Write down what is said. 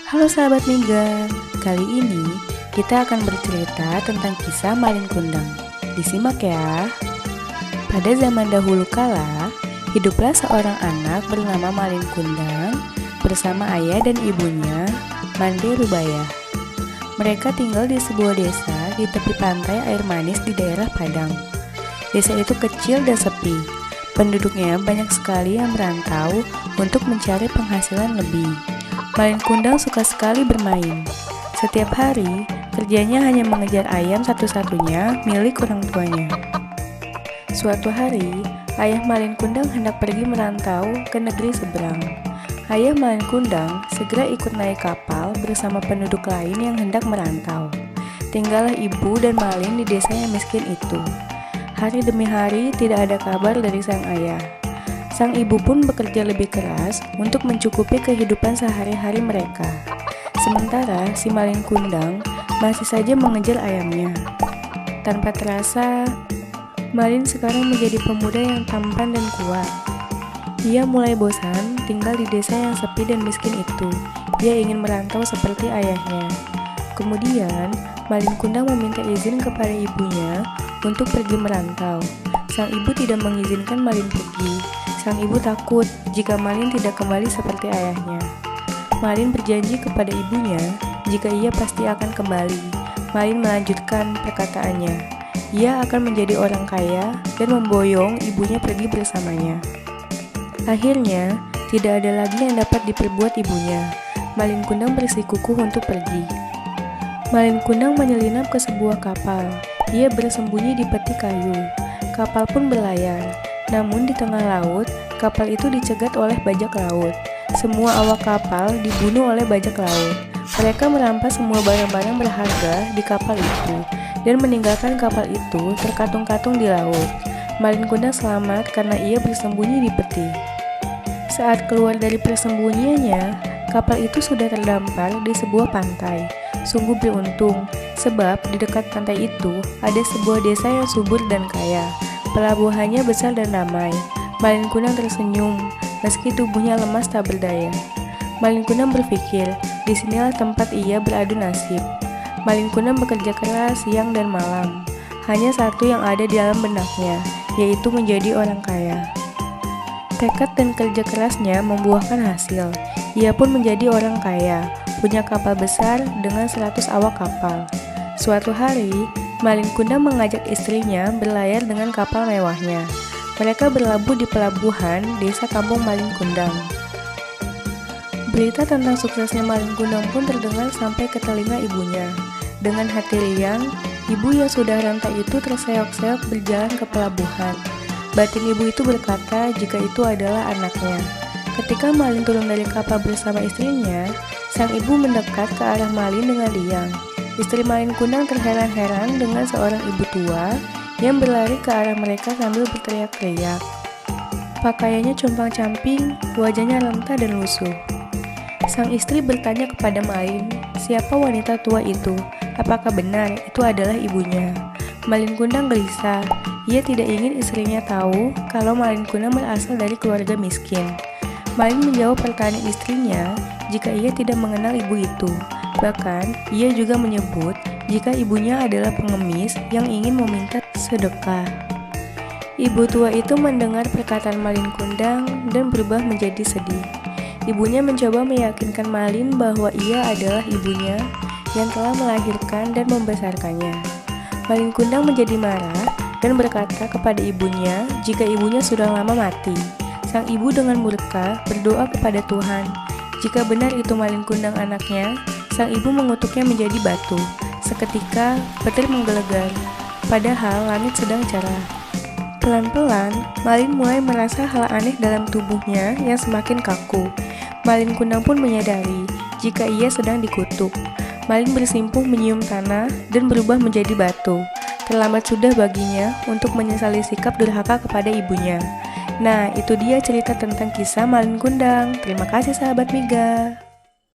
Halo sahabat Mingga, kali ini kita akan bercerita tentang kisah Malin Kundang. Disimak ya. Pada zaman dahulu kala, hiduplah seorang anak bernama Malin Kundang bersama ayah dan ibunya, Mande Rubaya. Mereka tinggal di sebuah desa di tepi pantai air manis di daerah Padang. Desa itu kecil dan sepi. Penduduknya banyak sekali yang merantau untuk mencari penghasilan lebih. Malin Kundang suka sekali bermain. Setiap hari, kerjanya hanya mengejar ayam satu-satunya milik orang tuanya. Suatu hari, ayah Malin Kundang hendak pergi merantau ke negeri seberang. Ayah Malin Kundang segera ikut naik kapal bersama penduduk lain yang hendak merantau. Tinggallah ibu dan Malin di desa yang miskin itu. Hari demi hari tidak ada kabar dari sang ayah. Sang ibu pun bekerja lebih keras untuk mencukupi kehidupan sehari-hari mereka. Sementara si Malin Kundang masih saja mengejar ayamnya. Tanpa terasa, Malin sekarang menjadi pemuda yang tampan dan kuat. Ia mulai bosan tinggal di desa yang sepi dan miskin itu. Ia ingin merantau seperti ayahnya. Kemudian, Malin Kundang meminta izin kepada ibunya untuk pergi merantau. Sang ibu tidak mengizinkan Malin pergi. Sang ibu takut jika Malin tidak kembali seperti ayahnya. Malin berjanji kepada ibunya jika ia pasti akan kembali. Malin melanjutkan perkataannya. Ia akan menjadi orang kaya dan memboyong ibunya pergi bersamanya. Akhirnya, tidak ada lagi yang dapat diperbuat ibunya. Malin Kundang bersikukuh untuk pergi. Malin Kundang menyelinap ke sebuah kapal. Ia bersembunyi di peti kayu. Kapal pun berlayar. Namun di tengah laut, kapal itu dicegat oleh bajak laut. Semua awak kapal dibunuh oleh bajak laut. Mereka merampas semua barang-barang berharga di kapal itu dan meninggalkan kapal itu terkatung-katung di laut. Malin Kundang selamat karena ia bersembunyi di peti. Saat keluar dari persembunyiannya, kapal itu sudah terdampar di sebuah pantai. Sungguh beruntung, sebab di dekat pantai itu ada sebuah desa yang subur dan kaya. Pelabuhannya besar dan damai. Malin Kundang tersenyum, meski tubuhnya lemas tak berdaya. Malin Kundang berpikir, disinilah tempat ia beradu nasib. Malin Kundang bekerja keras siang dan malam. Hanya satu yang ada di dalam benaknya, yaitu menjadi orang kaya. Tekad dan kerja kerasnya membuahkan hasil. Ia pun menjadi orang kaya, punya kapal besar dengan 100 awak kapal. Suatu hari, Malin Kundang mengajak istrinya berlayar dengan kapal mewahnya. Mereka berlabuh di pelabuhan desa kampung Malin Kundang. Berita tentang suksesnya Malin Kundang pun terdengar sampai ke telinga ibunya. Dengan hati riang, ibu yang sudah renta itu terseok-seok berjalan ke pelabuhan. Batin ibu itu berkata jika itu adalah anaknya. Ketika Malin turun dari kapal bersama istrinya, sang ibu mendekat ke arah Malin dengan riang. Istri Malin Kundang terheran-heran dengan seorang ibu tua yang berlari ke arah mereka sambil berteriak-teriak. Pakaiannya compang-camping, wajahnya renta dan lusuh. Sang istri bertanya kepada Malin, siapa wanita tua itu? Apakah benar itu adalah ibunya? Malin Kundang gelisah. Ia tidak ingin istrinya tahu kalau Malin Kundang berasal dari keluarga miskin. Malin menjawab pertanyaan istrinya jika ia tidak mengenal ibu itu. Bahkan, ia juga menyebut jika ibunya adalah pengemis yang ingin meminta sedekah. Ibu tua itu mendengar perkataan Malin Kundang dan berubah menjadi sedih. Ibunya mencoba meyakinkan Malin bahwa ia adalah ibunya yang telah melahirkan dan membesarkannya. Malin Kundang menjadi marah dan berkata kepada ibunya jika ibunya sudah lama mati. Sang ibu dengan murka berdoa kepada Tuhan. Jika benar itu Malin Kundang anaknya, sang ibu mengutuknya menjadi batu. Seketika, petir menggelegar, padahal langit sedang cerah. Pelan-pelan, Malin mulai merasa hal aneh dalam tubuhnya yang semakin kaku. Malin Kundang pun menyadari jika ia sedang dikutuk. Malin bersimpuh menyium tanah dan berubah menjadi batu. Terlambat sudah baginya untuk menyesali sikap durhaka kepada ibunya. Nah, itu dia cerita tentang kisah Malin Kundang. Terima kasih sahabat Miga.